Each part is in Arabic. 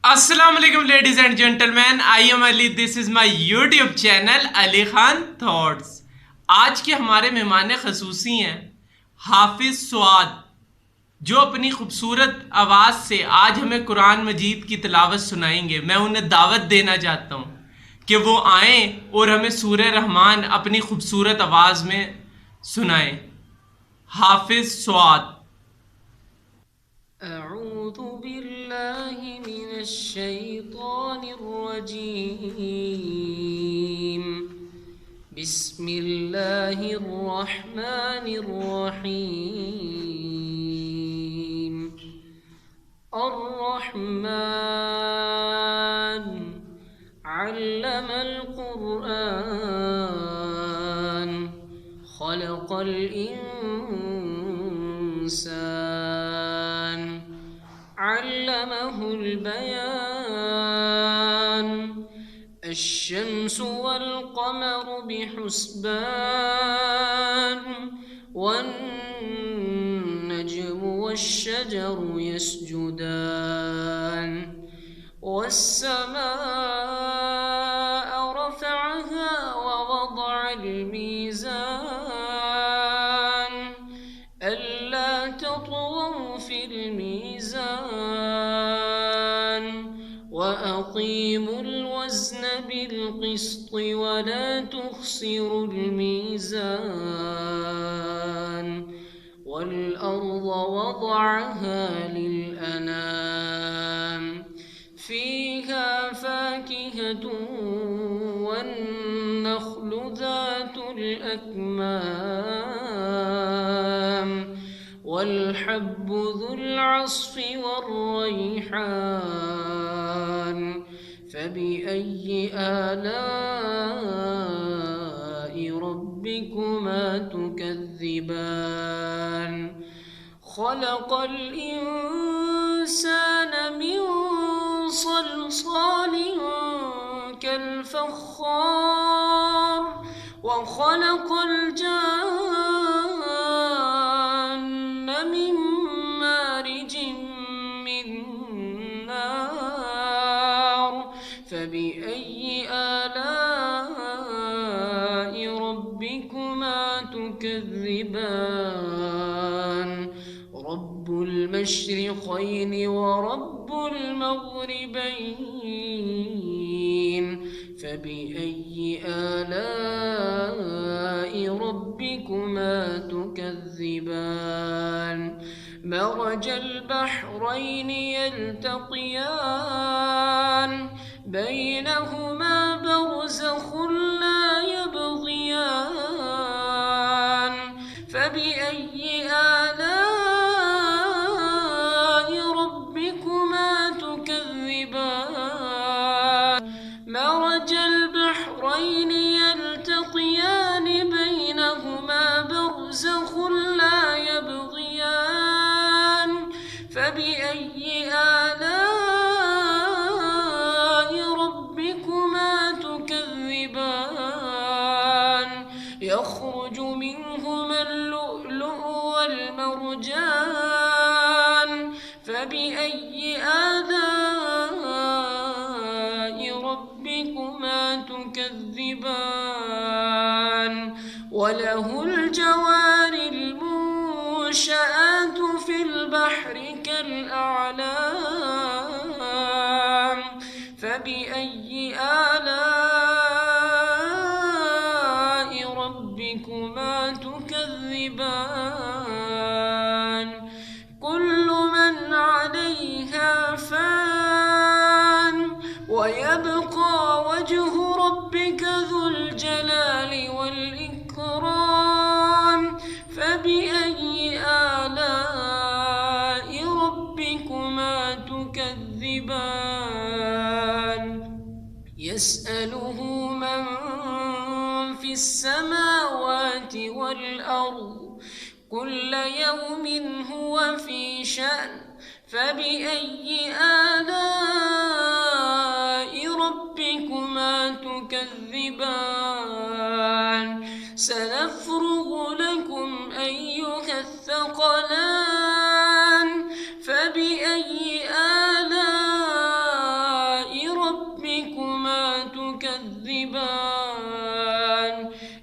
Assalamualaikum ladies and gentlemen, I am Ali. This is my YouTube channel Ali Khan Thoughts. आज के हमारे मेहमान खसूसी हैं हाफिज सुआद, जो अपनी खूबसूरत आवाज़ से आज हमें कुरान मजीद की तिलावत सुनाएंगे। मैं उन्हें दावत देना चाहता हूँ कि वो आएँ और हमें सूरह रहमान अपनी खूबसूरत आवाज़ में सुनाएं। हाफिज सुआद। أعوذ بالله من الشيطان الرجيم. بسم الله الرحمن الرحيم. الرحمن علم القرآن خلق الإنسان علمه البيان. الشمس والقمر بحسبان والنجم والشجر يسجدان. والسماء رفعها ووضع الميزان ألا تطغوا في الميزان وأقيموا الوزن بالقسط ولا تخسروا الميزان. والأرض وضعها للأنام فيها فاكهة والنخل ذات الأكمام والحب ذو العصف والريحان. فبأي آلاء ربكما تكذبان. خلق الإنسان من صلصال كالفخار وخلق الجان من مارج من نار. فبأي آلاء ربكما تكذبان. رب المشرقين ورب المغربين. فبأي آلاء ربكما تكذبان. مرج البحرين يلتقيان بينهما برزخ لا يبغيان. فبأي آلاء ربكما تكذبان. مرج البحرين يلتقيان بينهما برزخ لا يبغيان. فبأي آلاء ربكما تكذبان. يخرج منهما اللؤلؤ والمرجان. فبأي آلاء ربكما تكذبان. وله الجوار المنشآت في البحر كالأعلام. فبأي آلاء ربكما تكذبان. كل من عليها فان ويبقى وجه ربك ذو الجلال والإكرام. فبأي آلاء ربكما تكذبان. يسأله من في السماوات والأرض كل يوم هو في شأن. فبأي آلاء ربكما تكذبان. سنفرغ لكم أيها الثقلان. فبأي آلاء تكذبان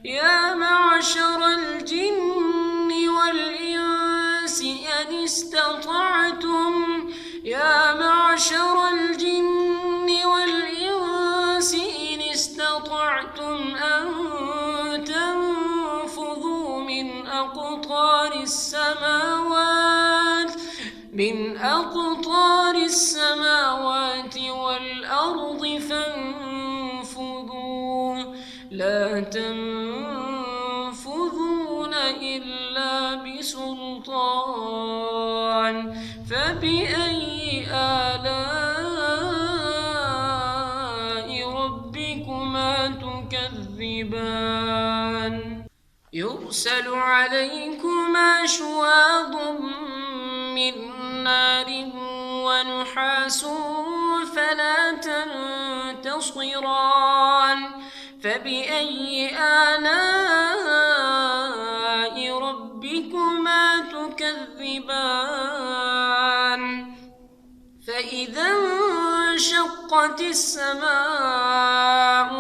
يا معشر الجن والإنس إن استطعتم يا معشر الجن والإنس إن استطعتم أن تنفذوا من أقطار السماوات والأرض فانفذوا لا تنفذون إلا بسلطان فبأي آلاء ربكما تكذبان يرسل عليكما شواظ من نار ونحاس فلا تنتصران فبأي آلاء ربكما تكذبان فإذا انشقت السماء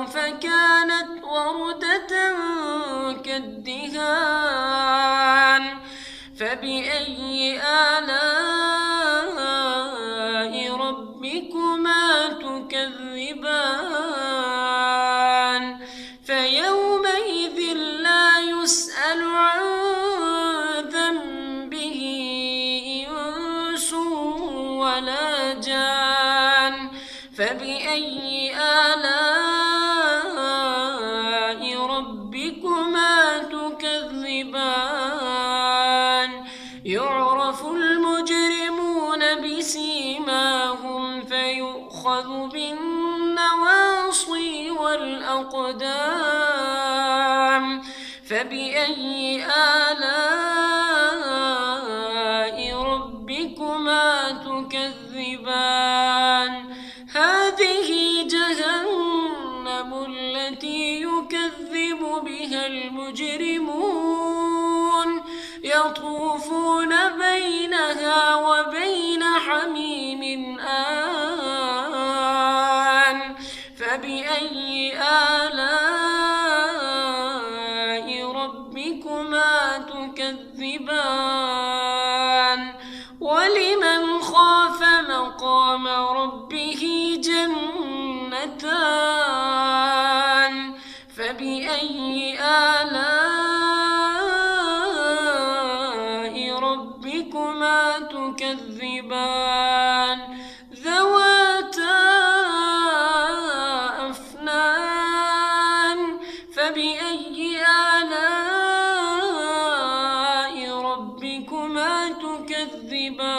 فكانت وردة كالدهان فبأي آلاء ربكما تكذبان فيومئذ لا يسأل عن ذنبه إنس ولا جان فبأي آلاء ربكما تكذبان يعرف المجرمون بسيماهم فيؤخذ بالنواصي والأقدام فبأي آلاء ربكما تكذبان هذه جهنم التي يكذب بها المجرمون يطوفون بينها وبين حميم آن فبأي آلاء ربكما تكذبان ولمن خاف مقام ربه جنتان فبأي آلاء ربكما تكذبان ذواتا أفنان فبأي آلاء ربكما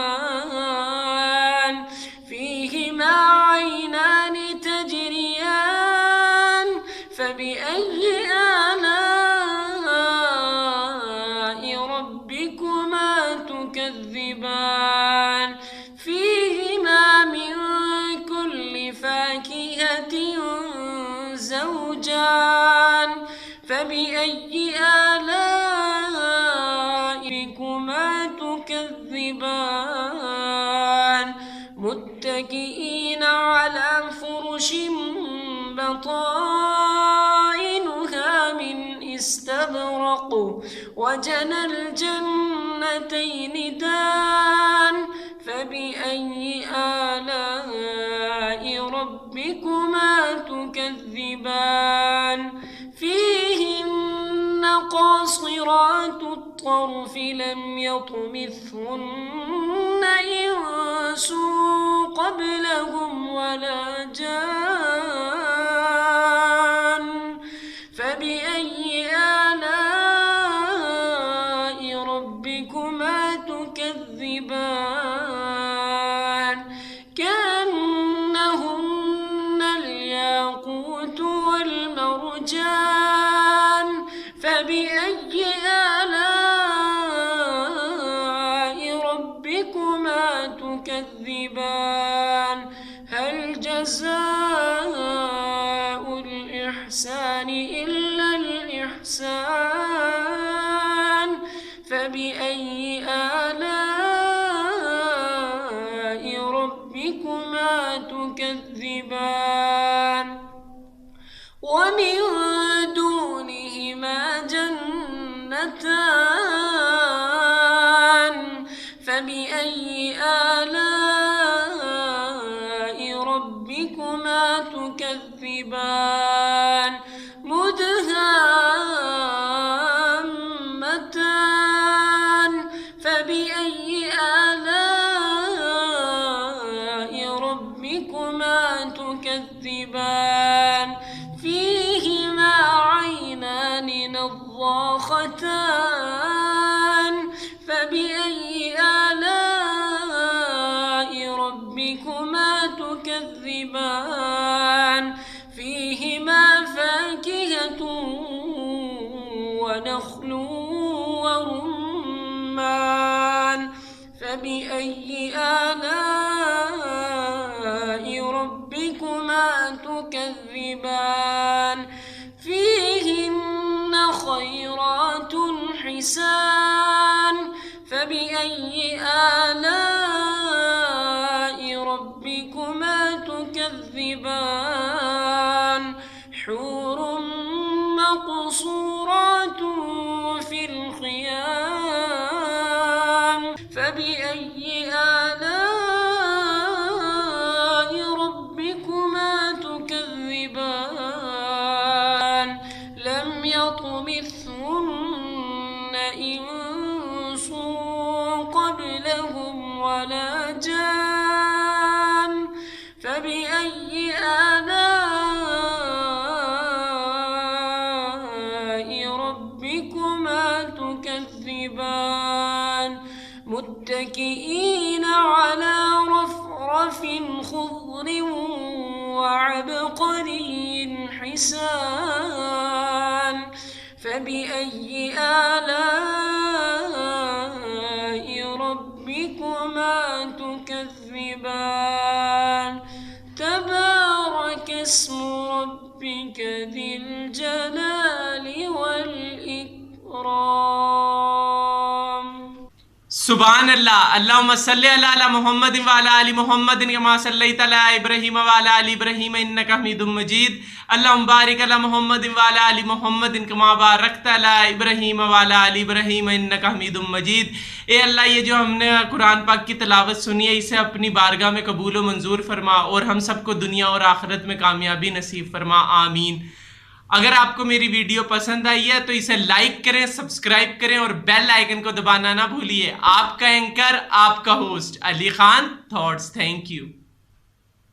تكذبان فيهما عينان تجريان فبأي آلاء ربكما تكذبان فيهما من كل فاكهة زوجان فبأي آلاء ربكما تكذبان متكئين على فرش بطائنها من استبرق وجنى الجنتين دان فبأي آلاء ربكما تكذبان فيهن قاصرات الطرف لم يطمثهن إنس قبلهم ولا جان فبأي آلاء ربكما تكذبان كأنهن الياقوت والمرجان فبأي آلاء ربكما تكذبان هل جزاء الإحسان إلا الإحسان فبأي آلاء ربكما تكذبان ربكما تكذبان مدهامتان فبأي آلاء ربكما تكذبان فيهما عينان نضاختان فبأي آلاء ربكما تكذبان فيهما فاكهة ونخل ورمان فبأي آلاء ربكما تكذبان فيهن خيرات حسان فبأي آلاء ربكما تكذبان حور مقصورات في الخيام فبأي آلاء ربكما تكذبان لم يطمثهن إنس قبلهم ولا جان فبأي آلاء ربكما تكذبان متكئين على رفرف خضر وعبقري حسان فبأي آلاء ربكما تكذبان تبارك اسم ربك ذي الجلال والإكرام सुभान अल्लाह। अल्लाहुम्मा सल्ली अला मुहम्मद व अला आलि मुहम्मद कमा सल्लैता अला इब्राहीम व अला आलि इब्राहीम इन्नका हमीदुम मजीद। अल्लाहुम्मा बारिक अला मुहम्मद व अला आलि मुहम्मद कमा बारकता अला इब्राहीम व अला आलि इब्राहीम इन्नका हमीदुम मजीद। ए अल्लाह, ये जो हमने कुरान पाक की तिलावत सुनी है, इसे अपनी बारगाह में कबूल व मंजूर फरमा और हम सबको दुनिया और आखिरत में कामयाबी नसीब फरमा, आमीन। अगर आपको मेरी वीडियो पसंद आई है तो इसे लाइक करें, सब्सक्राइब करें और बेल आइकन को दबाना ना भूलिए। आपका एंकर, आपका host Ali Khan thoughts. Thank you.